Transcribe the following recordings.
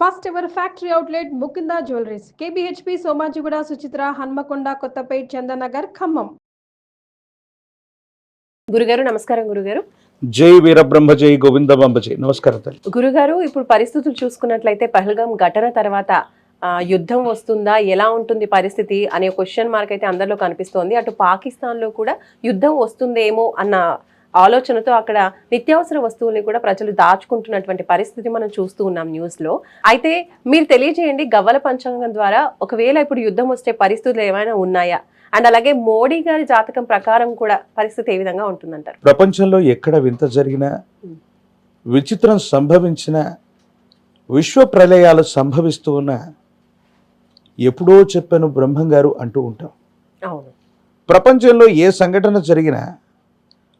First ever factory outlet Mukunda jewelleries KBHP Somajiguda Suchitra Hanamkonda Kothapet Chandanagar Khammam. గురుగారు నమస్కారం. గురుగారు జై వీరబ్రహ్మ జై గోవిందబాంబ జై. నమస్కారం గురుగారు, ఇప్పుడు పరిస్థితులు చూసుకున్నట్లయితే పహల్గాం ఘటన తర్వాత యుద్ధం వస్తుందా, ఎలా ఉంటుంది పరిస్థితి అనే క్వశ్చన్ మార్క్ అయితే అందరిలో కనిపిస్తోంది. అటు పాకిస్తాన్లో కూడా యుద్ధం వస్తుందేమో అన్న ఆలోచనతో అక్కడ నిత్యావసర వస్తువుల్ని కూడా ప్రజలు దాచుకుంటున్నటువంటి పరిస్థితి మనం చూస్తూ ఉన్నాం న్యూస్లో. అయితే మీరు తెలియజేయండి, గవ్వల పంచాంగం ద్వారా ఒకవేళ ఇప్పుడు యుద్ధం వస్తే పరిస్థితులు ఏమైనా ఉన్నాయా, అండ్ అలాగే మోడీ గారి జాతకం ప్రకారం కూడా పరిస్థితి ఏ విధంగా ఉంటుందంటారు? ప్రపంచంలో ఎక్కడ వింత జరిగినా, విచిత్రం సంభవించిన, విశ్వ ప్రళయాలు సంభవిస్తూ ఉన్న ఎప్పుడో చెప్పాను బ్రహ్మం గారు అంటూ ఉంటాం. అవును, ప్రపంచంలో ఏ సంఘటన జరిగినా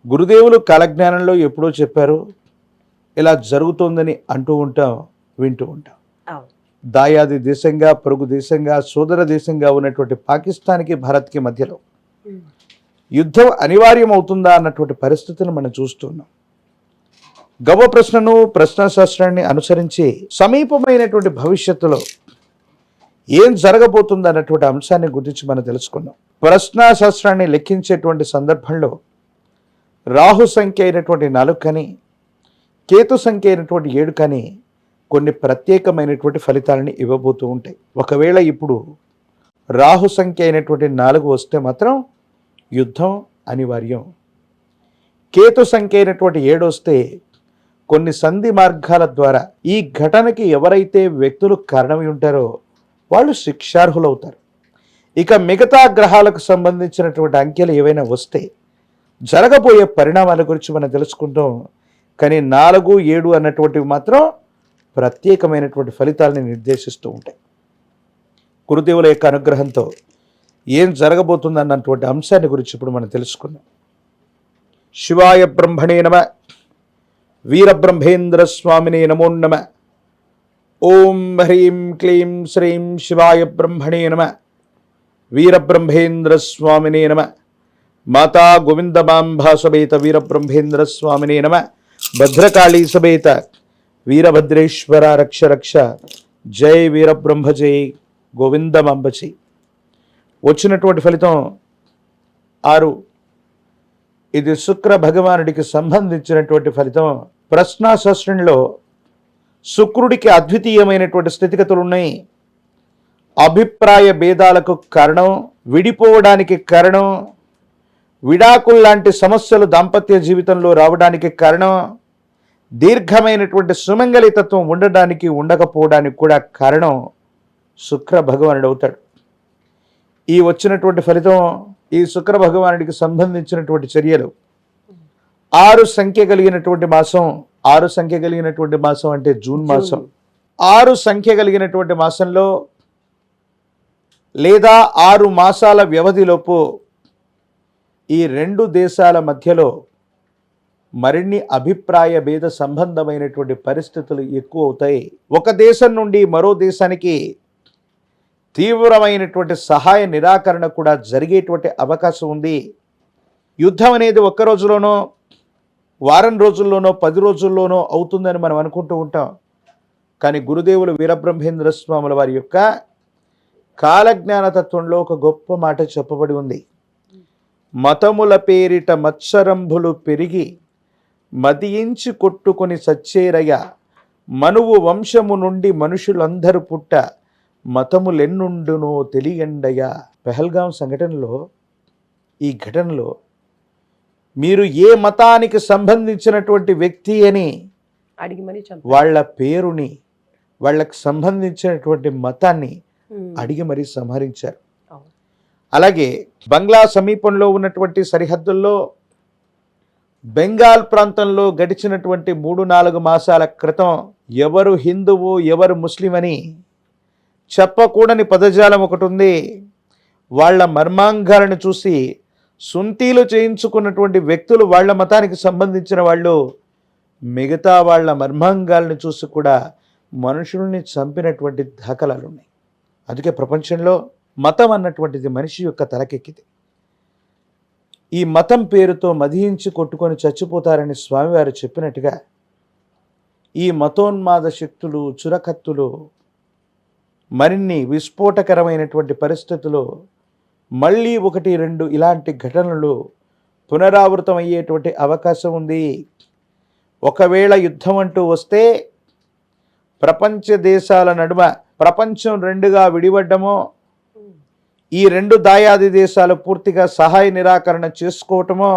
గురుదేవులు కాలజ్ఞానంలో ఎప్పుడో చెప్పారు, ఇలా జరుగుతోందని అంటూ ఉంటాం, వింటూ ఉంటాం. దాయాది దేశంగా, పొరుగు దేశంగా, సోదర దేశంగా ఉన్నటువంటి పాకిస్తాన్కి భారత్కి మధ్యలో యుద్ధం అనివార్యం అవుతుందా అన్నటువంటి పరిస్థితిని మనం చూస్తున్నాం. గవ్వ ప్రశ్నను, ప్రశ్నాశాస్త్రాన్ని అనుసరించి సమీపమైనటువంటి భవిష్యత్తులో ఏం జరగబోతుంది అన్నటువంటి అంశాన్ని గురించి మనం తెలుసుకున్నాం. ప్రశ్నాశాస్త్రాన్ని లెక్కించేటువంటి సందర్భంలో రాహు సంఖ్య అయినటువంటి 4 కని, కేతు సంఖ్య అయినటువంటి 7 కని కొన్ని ప్రత్యేకమైనటువంటి ఫలితాలని ఇవ్వబోతూ ఉంటాయి. ఒకవేళ ఇప్పుడు రాహు సంఖ్య అయినటువంటి 4 వస్తే మాత్రం యుద్ధం అనివార్యం. కేతు సంఖ్య అయినటువంటి 7 వస్తే కొన్ని సంధి మార్గాల ద్వారా ఈ ఘటనకి ఎవరైతే వ్యక్తులు కారణమై ఉంటారో వాళ్ళు శిక్షార్హులవుతారు. ఇక మిగతా గ్రహాలకు సంబంధించినటువంటి అంకెలు ఏవైనా వస్తే జరగబోయే పరిణామాల గురించి మనం తెలుసుకుంటాం. కానీ 4, 7 అన్నటువంటివి మాత్రం ప్రత్యేకమైనటువంటి ఫలితాలని నిర్దేశిస్తూ ఉంటాయి. గురుదేవుల యొక్క అనుగ్రహంతో ఏం జరగబోతుంది అన్నటువంటి అంశాన్ని గురించి ఇప్పుడు మనం తెలుసుకున్నాం. శివాయ బ్రహ్మణే నమ, వీరబ్రహ్మేంద్ర స్వామినే నమో నమ. ఓం హ్రీం క్లీం శ్రీం శివాయ బ్రహ్మణే నమ, వీరబ్రహ్మేంద్ర స్వామినే నమ. మాతా గోవిందమాంబా సమేత వీరబ్రహ్మేంద్ర స్వామినే నమ. భద్రకాళీ సమేత వీరభద్రేశ్వర రక్ష రక్ష. జై వీరబ్రహ్మ జై గోవిందమాంబ జై. వచ్చినటువంటి ఫలితం 6. ఇది శుక్ర భగవానుడికి సంబంధించినటువంటి ఫలితం. ప్రశ్నాశాస్త్రంలో శుక్రుడికి అద్వితీయమైనటువంటి స్థితిగతులు ఉన్నాయి. అభిప్రాయ భేదాలకు కారణం, విడిపోవడానికి కారణం, విడాకుల్లాంటి సమస్యలు దాంపత్య జీవితంలో రావడానికి కారణం, దీర్ఘమైనటువంటి సుమంగళితత్వం ఉండడానికి ఉండకపోవడానికి కూడా కారణం శుక్ర భగవానుడు అవుతాడు. ఈ వచ్చినటువంటి ఫలితం, ఈ శుక్ర భగవానుడికి సంబంధించినటువంటి చర్యలు. 6 సంఖ్య కలిగినటువంటి మాసం, 6 సంఖ్య కలిగినటువంటి మాసం అంటే జూన్ మాసం. 6 సంఖ్య కలిగినటువంటి మాసంలో లేదా 6 మాసాల వ్యవధిలోపు ఈ 2 దేశాల మధ్యలో మరిన్ని అభిప్రాయ భేద సంబంధమైనటువంటి పరిస్థితులు ఎక్కువ అవుతాయి. ఒక దేశం నుండి మరో దేశానికి తీవ్రమైనటువంటి సహాయ నిరాకరణ కూడా జరిగేటువంటి అవకాశం ఉంది. యుద్ధం అనేది ఒక్క రోజులోనో, వారం రోజుల్లోనో, 10 రోజుల్లోనో అవుతుందని మనం అనుకుంటూ ఉంటాం. కానీ గురుదేవులు వీరబ్రహ్మేంద్ర స్వాముల వారి యొక్క కాలజ్ఞాన తత్వంలో ఒక గొప్ప మాట చెప్పబడి ఉంది. మతముల పేరిట మత్సరంభులు పెరిగి మదియించి కొట్టుకొని సచ్చేరయ్య, మనువు వంశము నుండి మనుషులందరూ పుట్ట, మతములెన్నుండునో తెలియండయ్య. పెహల్గాం సంఘటనలో, ఈ ఘటనలో మీరు ఏ మతానికి సంబంధించినటువంటి వ్యక్తి అని అడిగి మరి వాళ్ళ పేరుని, వాళ్ళకు సంబంధించినటువంటి మతాన్ని అడిగి మరీ సంహరించారు. అలాగే బంగ్లా సమీపంలో ఉన్నటువంటి సరిహద్దుల్లో బెంగాల్ ప్రాంతంలో గడిచినటువంటి 3-4 మాసాల క్రితం ఎవరు హిందువు, ఎవరు ముస్లిం అని చెప్పకూడని పదజాలం ఒకటి ఉంది. వాళ్ళ మర్మాంగాలను చూసి సుంతీలు చేయించుకున్నటువంటి వ్యక్తులు వాళ్ళ మతానికి సంబంధించిన వాళ్ళు మిగతా వాళ్ళ మర్మాంగాలను చూసి కూడా మనుషుల్ని చంపినటువంటి దాఖలాలు ఉన్నాయి. అందుకే ప్రపంచంలో మతం అన్నటువంటిది మనిషి యొక్క తలకెక్కింది. ఈ మతం పేరుతో మదించి కొట్టుకొని చచ్చిపోతారని స్వామివారు చెప్పినట్టుగా ఈ మతోన్మాద శక్తులు, చురకత్తులు, మరిన్ని విస్ఫోటకరమైనటువంటి పరిస్థితులు, మళ్ళీ 1-2 ఇలాంటి ఘటనలు పునరావృతమయ్యేటువంటి అవకాశం ఉంది. ఒకవేళ యుద్ధం అంటూ వస్తే ప్రపంచ దేశాల నడుమ ప్రపంచం 2గా విడిపడ్డమో, ఈ 2 దాయాది దేశాలు పూర్తిగా సహాయ నిరాకరణ చేసుకోవటమో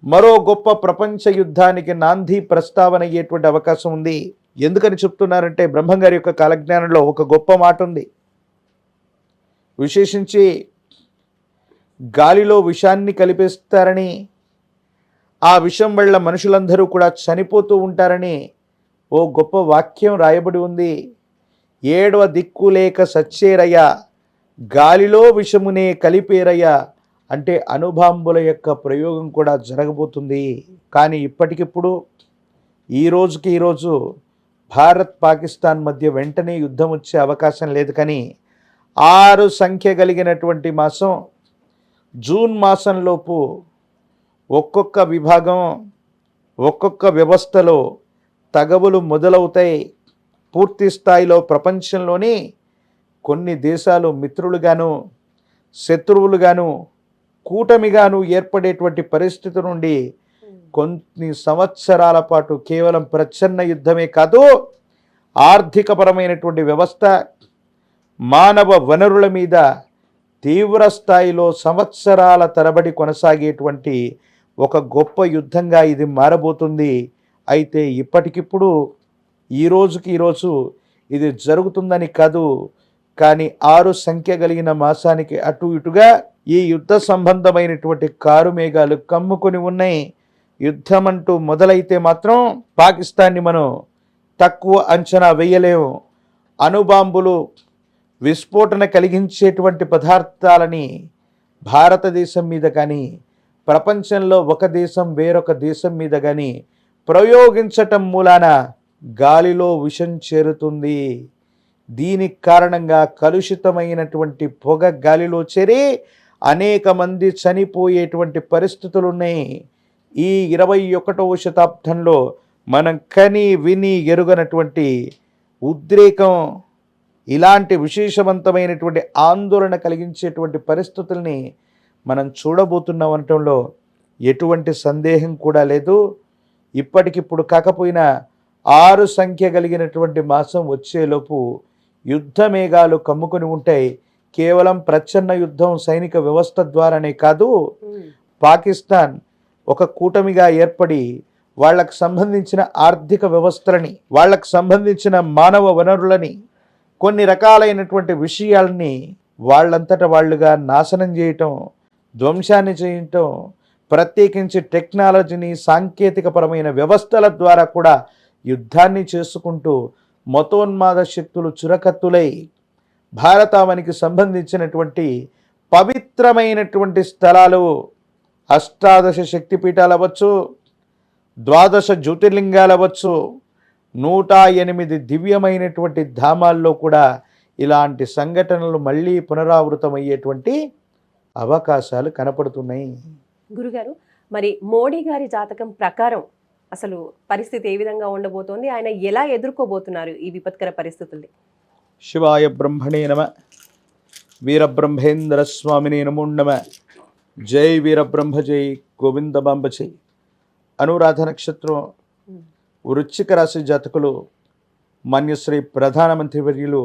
మరో గొప్ప ప్రపంచ యుద్ధానికి నాంది ప్రస్తావన అయ్యేటువంటి అవకాశం ఉంది. ఎందుకని చెప్తున్నారంటే బ్రహ్మంగారి యొక్క కాలజ్ఞానంలో ఒక గొప్ప మాట ఉంది. విశేషించి గాలిలో విషాన్ని కలిపేస్తారని, ఆ విషం వల్ల మనుషులందరూ కూడా చనిపోతూ ఉంటారని ఓ గొప్ప వాక్యం రాయబడి ఉంది. 7వ దిక్కు లేక సచ్చేరయ్య, గాలిలో విషమునే కలిపేరయ్య అంటే అణుబాంబుల యొక్క ప్రయోగం కూడా జరగబోతుంది. కానీ ఇప్పటికిప్పుడు ఈ రోజు భారత్ పాకిస్తాన్ మధ్య వెంటనే యుద్ధం వచ్చే అవకాశం లేదు. కానీ 6 సంఖ్య కలిగినటువంటి మాసం జూన్ మాసంలోపు ఒక్కొక్క విభాగం, ఒక్కొక్క వ్యవస్థలో తగవులు మొదలవుతాయి. పూర్తి స్థాయిలో ప్రపంచంలోని కొన్ని దేశాలు మిత్రులుగాను, శత్రువులుగాను, కూటమిగాను ఏర్పడేటువంటి పరిస్థితి నుండి కొన్ని సంవత్సరాల పాటు కేవలం ప్రచ్ఛన్న యుద్ధమే కాదు, ఆర్థికపరమైనటువంటి వ్యవస్థ, మానవ వనరుల మీద తీవ్ర స్థాయిలో సంవత్సరాల తరబడి కొనసాగేటువంటి ఒక గొప్ప యుద్ధంగా ఇది మారబోతుంది. అయితే ఇప్పటికిప్పుడు ఈరోజు ఇది జరుగుతుందని కాదు, కానీ 6 సంఖ్య కలిగిన మాసానికి అటు ఇటుగా ఈ యుద్ధ సంబంధమైనటువంటి కారు మేఘాలు కమ్ముకొని ఉన్నాయి. యుద్ధం అంటూ మొదలైతే మాత్రం పాకిస్తాన్ని మనం తక్కువ అంచనా వేయలేము. అణుబాంబులు, విస్ఫోటన కలిగించేటువంటి పదార్థాలని భారతదేశం మీద కానీ, ప్రపంచంలో ఒక దేశం వేరొక దేశం మీద కానీ ప్రయోగించటం మూలాన గాలిలో విషం చేరుతుంది. దీనికి కారణంగా కలుషితమైనటువంటి పొగ గాలిలో చేరి అనేక మంది చనిపోయేటువంటి పరిస్థితులు ఉన్నాయి. ఈ 21వ శతాబ్దంలో మనం కని విని ఎరుగనటువంటి ఉద్రేకం, ఇలాంటి విశేషవంతమైనటువంటి ఆందోళన కలిగించేటువంటి పరిస్థితుల్ని మనం చూడబోతున్నాం అనటంలో ఎటువంటి సందేహం కూడా లేదు. ఇప్పటికిప్పుడు కాకపోయినా 6 సంఖ్య కలిగినటువంటి మాసం వచ్చేలోపు యుద్ధ మేఘాలు కమ్ముకొని ఉంటాయి. కేవలం ప్రచ్ఛన్న యుద్ధం సైనిక వ్యవస్థ ద్వారానే కాదు, పాకిస్తాన్ ఒక కూటమిగా ఏర్పడి వాళ్ళకు సంబంధించిన ఆర్థిక వ్యవస్థలని, వాళ్ళకు సంబంధించిన మానవ వనరులని, కొన్ని రకాలైనటువంటి విషయాల్ని వాళ్ళంతట వాళ్ళుగా నాశనం చేయటం, ధ్వంసాన్ని చేయటం, ప్రత్యేకించి టెక్నాలజీని, సాంకేతికపరమైన వ్యవస్థల ద్వారా కూడా యుద్ధాన్ని చేసుకుంటూ మతోన్మాద శక్తులు చురకత్తులై భారతావనికి సంబంధించినటువంటి పవిత్రమైనటువంటి స్థలాలు, 18 శక్తిపీఠాలు అవ్వచ్చు, 12 జ్యోతిర్లింగాలు అవ్వచ్చు, 108 దివ్యమైనటువంటి ధామాల్లో కూడా ఇలాంటి సంఘటనలు మళ్ళీ పునరావృతమయ్యేటువంటి అవకాశాలు కనపడుతున్నాయి. గురుగారు, మరి మోడీ గారి జాతకం ప్రకారం అసలు పరిస్థితి ఏ విధంగా ఉండబోతోంది? ఆయన ఎలా ఎదుర్కోబోతున్నారు ఈ విపత్కర పరిస్థితుల్ని? శివాయ బ్రహ్మణే నమ, వీరబ్రహ్మేంద్ర స్వామినే నమో నమ. జై వీరబ్రహ్మ, జై గోవిందమాంబ జై. అనురాధ నక్షత్రం వృశ్చిక రాశి జాతకులు మాన్యశ్రీ ప్రధానమంత్రి వర్యులు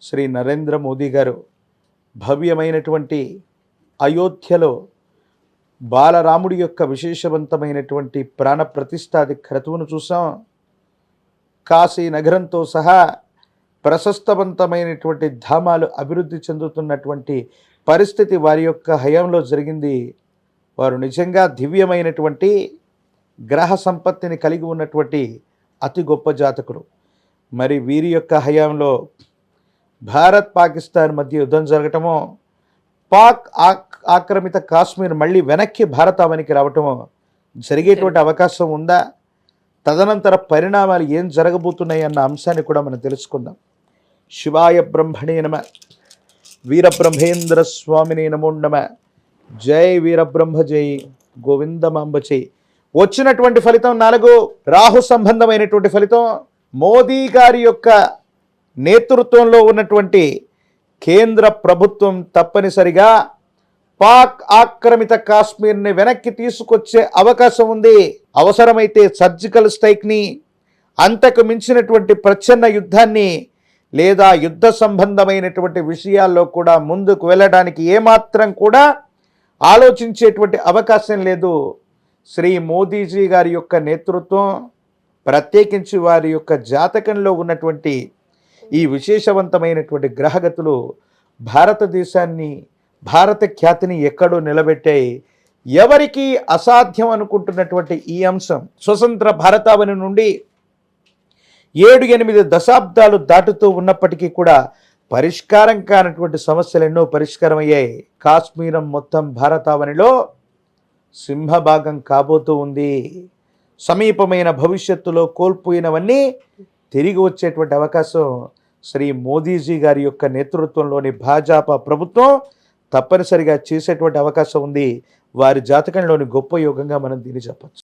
శ్రీ నరేంద్ర మోదీ గారు భవ్యమైనటువంటి అయోధ్యలో బాలరాముడి యొక్క విశేషవంతమైనటువంటి ప్రాణ ప్రతిష్ఠాది క్రతువును చూసాం. కాశీ నగరంతో సహా ప్రశస్తవంతమైనటువంటి ధామాలు అభివృద్ధి చెందుతున్నటువంటి పరిస్థితి వారి యొక్క హయాంలో జరిగింది. వారు నిజంగా దివ్యమైనటువంటి గ్రహ సంపత్తిని కలిగి ఉన్నటువంటి అతి గొప్ప జాతకులు. మరి వీరి యొక్క హయాంలో భారత్ పాకిస్తాన్ మధ్య యుద్ధం జరగటమో, పాక్ ఆక్రమిత కాశ్మీర్ మళ్ళీ వెనక్కి భారతావనికి రావటమో జరిగేటువంటి అవకాశం ఉందా? తదనంతర పరిణామాలు ఏం జరగబోతున్నాయి అన్న అంశాన్ని కూడా మనం తెలుసుకుందాం. శివాయ బ్రహ్మణే నమ, వీరబ్రహ్మేంద్ర స్వామినే నమో నమ. జై వీరబ్రహ్మ, జై గోవిందమాంబ జై. వచ్చినటువంటి ఫలితం 4, రాహు సంబంధమైనటువంటి ఫలితం. మోదీ గారి యొక్క నేతృత్వంలో ఉన్నటువంటి కేంద్ర ప్రభుత్వం తప్పనిసరిగా పాక్ ఆక్రమిత కాశ్మీర్ని వెనక్కి తీసుకొచ్చే అవకాశం ఉంది. అవసరమైతే సర్జికల్ స్ట్రైక్ని, అంతకు మించినటువంటి ప్రచ్ఛన్న యుద్ధాన్ని, లేదా యుద్ధ సంబంధమైనటువంటి విషయాల్లో కూడా ముందుకు వెళ్ళడానికి ఏమాత్రం కూడా ఆలోచించేటువంటి అవకాశం లేదు. శ్రీ మోదీజీ గారి యొక్క నేతృత్వం, ప్రత్యేకించి వారి యొక్క జాతకంలో ఉన్నటువంటి ఈ విశేషవంతమైనటువంటి గ్రహగతులు భారతదేశాన్ని, భారత ఖ్యాతిని ఎక్కడో నిలబెట్టాయి. ఎవరికి అసాధ్యం అనుకుంటున్నటువంటి ఈ అంశం స్వతంత్ర భారతావని నుండి 7-8 దశాబ్దాలు దాటుతూ ఉన్నప్పటికీ కూడా పరిష్కారం కానటువంటి సమస్యలు ఎన్నో పరిష్కారం అయ్యాయి. కాశ్మీరం మొత్తం భారతావనిలో సింహభాగం కాబోతూ ఉంది. సమీపమైన భవిష్యత్తులో కోల్పోయినవన్నీ తిరిగి వచ్చేటువంటి అవకాశం శ్రీ మోదీజీ గారి యొక్క నేతృత్వంలోని భాజపా ప్రభుత్వం తప్పనిసరిగా చేసేటువంటి అవకాశం ఉంది. వారి జాతకంలోని గొప్ప యోగంగా మనం దీన్ని చెప్పచ్చు.